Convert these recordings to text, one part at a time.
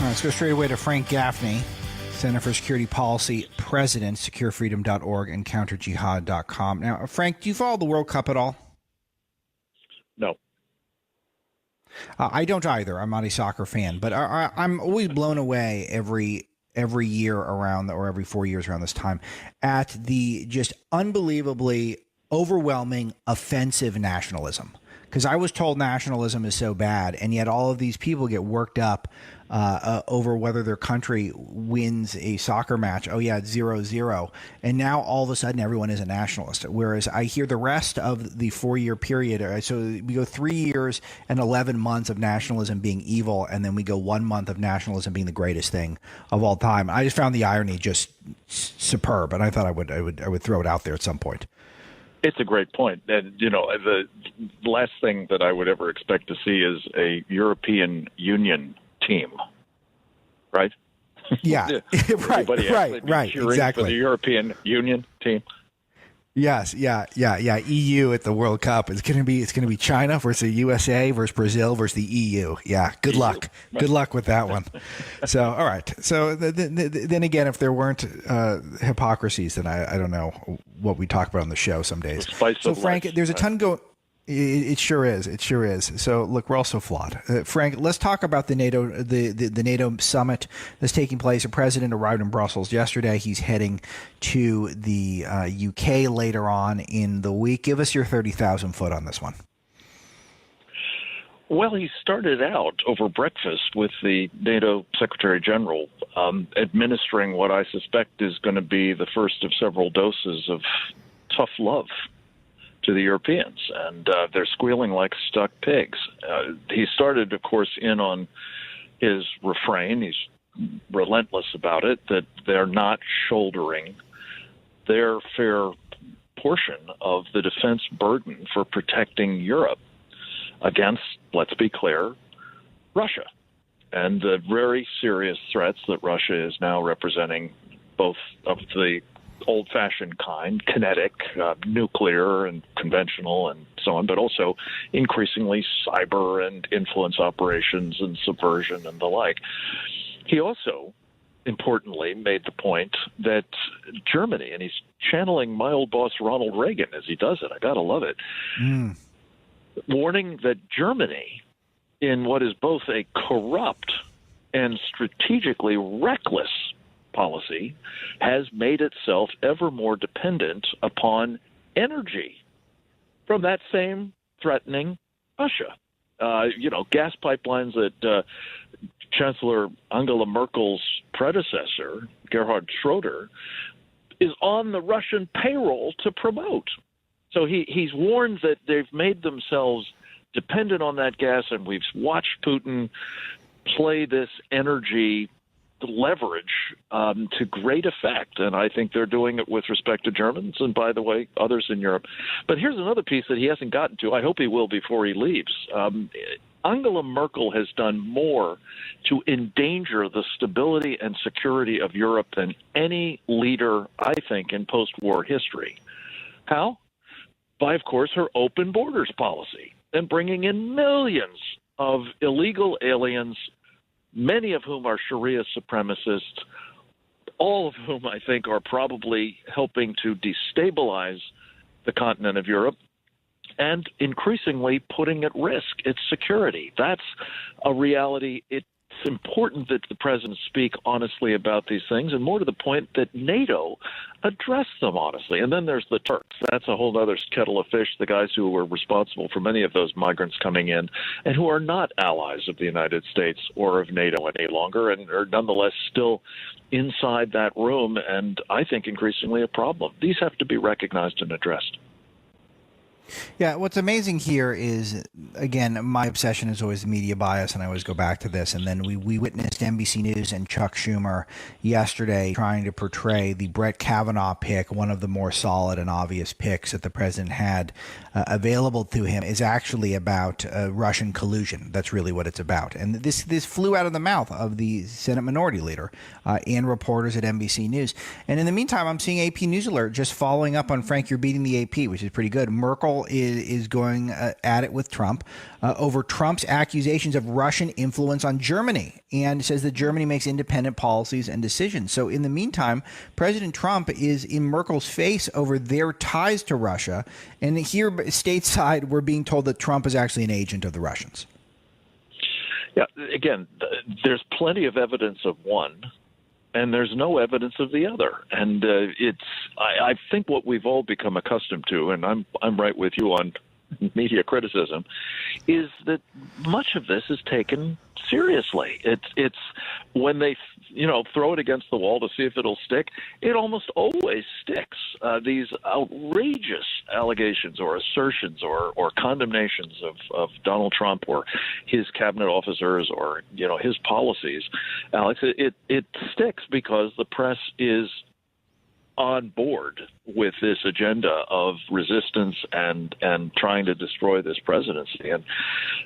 Let's go straight away to Frank Gaffney, Center for Security Policy President, securefreedom.org and counterjihad.com. Now, Frank, do you follow the World Cup at all? No. I don't either. I'm not a soccer fan, but I'm always blown away every year around, or every 4 years around this time, at the just unbelievably overwhelming offensive nationalism. Because I was told nationalism is so bad, and yet all of these people get worked up over whether their country wins a soccer match. Oh, yeah, it's 0-0. And now all of a sudden everyone is a nationalist. Whereas I hear the rest of the 4-year period. So we go 3 years and 11 months of nationalism being evil, and then we go 1 month of nationalism being the greatest thing of all time. I just found the irony just superb, and I thought I would throw it out there at some point. It's a great point. And, the last thing that I would ever expect to see is a European Union team, right? Yeah, right, exactly. For the European Union team. Yes, yeah. EU at the World Cup. It's going to be China versus the USA versus Brazil versus the EU. Yeah, good luck. Good luck with that one. So, all right. So then again, if there weren't hypocrisies, then I don't know what we talk about on the show some days. So, Frank, there's a ton going. It sure is. It sure is. So, look, we're all so flawed. Frank, let's talk about the NATO, the NATO summit that's taking place. The president arrived in Brussels yesterday. He's heading to the UK later on in the week. Give us your 30,000 foot on this one. Well, he started out over breakfast with the NATO Secretary General, administering what I suspect is going to be the first of several doses of tough love to the Europeans, and they're squealing like stuck pigs. He started, of course, in on his refrain. He's relentless about it, that they're not shouldering their fair portion of the defense burden for protecting Europe against, let's be clear, Russia, and the very serious threats that Russia is now representing, both of the old-fashioned kind, kinetic, nuclear and conventional and so on, but also increasingly cyber and influence operations and subversion and the like. He also, importantly, made the point that Germany, and he's channeling my old boss Ronald Reagan as he does it, I gotta love it, warning that Germany, in what is both a corrupt and strategically reckless policy, has made itself ever more dependent upon energy from that same threatening Russia. Gas pipelines that Chancellor Angela Merkel's predecessor, Gerhard Schroeder, is on the Russian payroll to promote. So he's warned that they've made themselves dependent on that gas, and we've watched Putin play this energy leverage to great effect, and I think they're doing it with respect to Germans and, by the way, others in Europe. But here's another piece that he hasn't gotten to. I hope he will before he leaves. Angela Merkel has done more to endanger the stability and security of Europe than any leader, I think, in post-war history. How? By, of course, her open borders policy and bringing in millions of illegal aliens, many of whom are Sharia supremacists, all of whom I think are probably helping to destabilize the continent of Europe and increasingly putting at risk its security. That's a reality. It's important that the president speak honestly about these things, and more to the point that NATO address them honestly. And then there's the Turks. That's a whole other kettle of fish, the guys who were responsible for many of those migrants coming in and who are not allies of the United States or of NATO any longer and are nonetheless still inside that room, and I think increasingly a problem. These have to be recognized and addressed. Yeah, what's amazing here is, again, my obsession is always media bias, and I always go back to this. And then we witnessed NBC News and Chuck Schumer yesterday trying to portray the Brett Kavanaugh pick, one of the more solid and obvious picks that the president had available to him, is actually about Russian collusion. That's really what it's about. And this flew out of the mouth of the Senate Minority Leader and reporters at NBC News. And in the meantime, I'm seeing AP News Alert just following up on Frank, you're beating the AP, which is pretty good. Merkel Merkel is going at it with Trump over Trump's accusations of Russian influence on Germany, and says that Germany makes independent policies and decisions. So in the meantime, President Trump is in Merkel's face over their ties to Russia. And here stateside, we're being told that Trump is actually an agent of the Russians. Yeah, again, there's plenty of evidence of one, and there's no evidence of the other. And I think what we've all become accustomed to, and I'm right with you on media criticism, is that much of this is taken seriously. It's when they throw it against the wall to see if it'll stick, it almost always sticks. These outrageous allegations or assertions or condemnations of Donald Trump or his cabinet officers or his policies, Alex, it sticks because the press is on board with this agenda of resistance and trying to destroy this presidency. And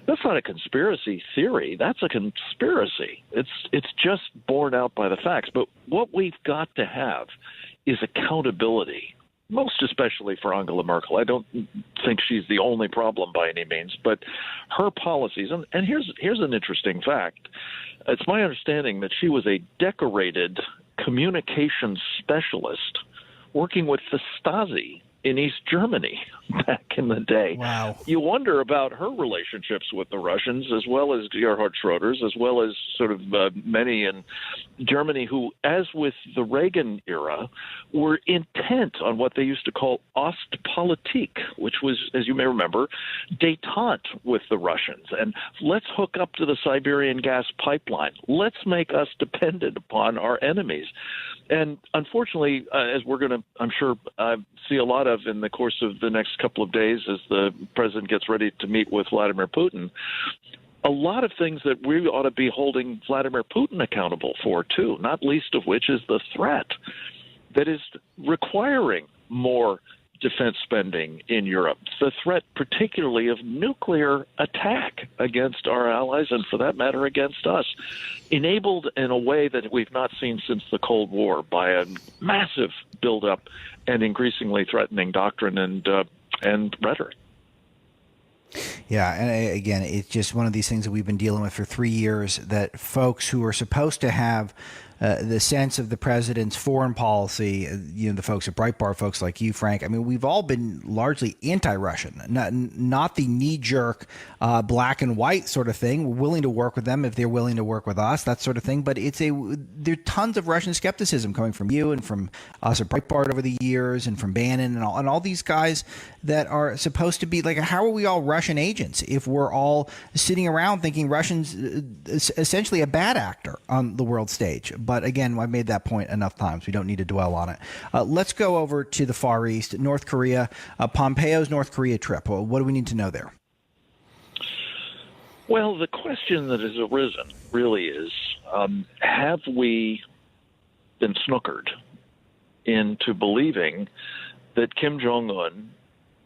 that's not a conspiracy theory. That's a conspiracy. It's just borne out by the facts. But what we've got to have is accountability, most especially for Angela Merkel. I don't think she's the only problem by any means, but her policies, and here's an interesting fact. It's my understanding that she was a decorated communications specialist working with the Stasi in East Germany back in the day. Wow. You wonder about her relationships with the Russians, as well as Gerhard Schroeder's, as well as sort of many in Germany who, as with the Reagan era, were intent on what they used to call Ostpolitik, which was, as you may remember, détente with the Russians. And let's hook up to the Siberian gas pipeline. Let's make us dependent upon our enemies. And unfortunately, as we're going to, I'm sure, see a lot of in the course of the next couple of days as the president gets ready to meet with Vladimir Putin, a lot of things that we ought to be holding Vladimir Putin accountable for, too, not least of which is the threat that is requiring more defense spending in Europe, the threat particularly of nuclear attack against our allies and, for that matter, against us, enabled in a way that we've not seen since the Cold War by a massive buildup and increasingly threatening doctrine and rhetoric. Yeah, and again, it's just one of these things that we've been dealing with for 3 years, that folks who are supposed to have the sense of the president's foreign policy, the folks at Breitbart, folks like you, Frank, I mean, we've all been largely anti-Russian, not the knee-jerk black and white sort of thing. We're willing to work with them if they're willing to work with us, that sort of thing. But there's tons of Russian skepticism coming from you and from us at Breitbart over the years, and from Bannon and all these guys that are supposed to be like, how are we all Russian agents if we're all sitting around thinking Russians essentially a bad actor on the world stage? But again, I've made that point enough times. We don't need to dwell on it. Let's go over to the Far East, North Korea, Pompeo's North Korea trip. Well, what do we need to know there? Well, the question that has arisen really is, have we been snookered into believing that Kim Jong-un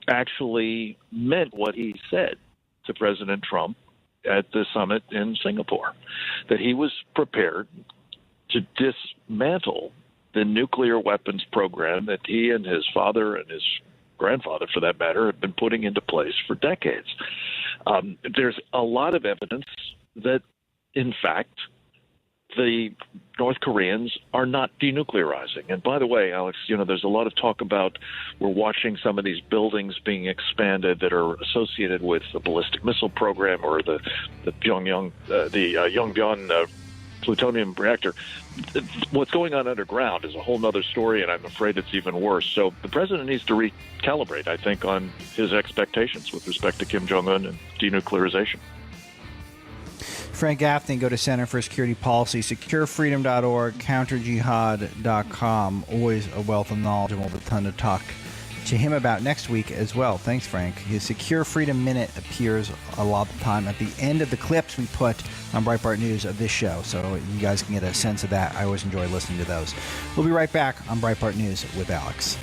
actually meant what he said to President Trump at the summit in Singapore, that he was prepared to dismantle the nuclear weapons program that he and his father and his grandfather, for that matter, have been putting into place for decades. There's a lot of evidence that, in fact, the North Koreans are not denuclearizing. And by the way, Alex, there's a lot of talk about we're watching some of these buildings being expanded that are associated with the ballistic missile program or the Yongbyon plutonium reactor. What's going on underground is a whole other story, and I'm afraid it's even worse. So the president needs to recalibrate, I think, on his expectations with respect to Kim Jong-un and denuclearization. Frank Gaffney, go to Center for Security Policy, securefreedom.org, counterjihad.com. Always a wealth of knowledge, and we'll have a ton to talk to him about next week as well. Thanks, Frank. His Secure Freedom Minute appears a lot of the time at the end of the clips we put on Breitbart News of this show, so you guys can get a sense of that. I always enjoy listening to those. We'll be right back on Breitbart News with Alex.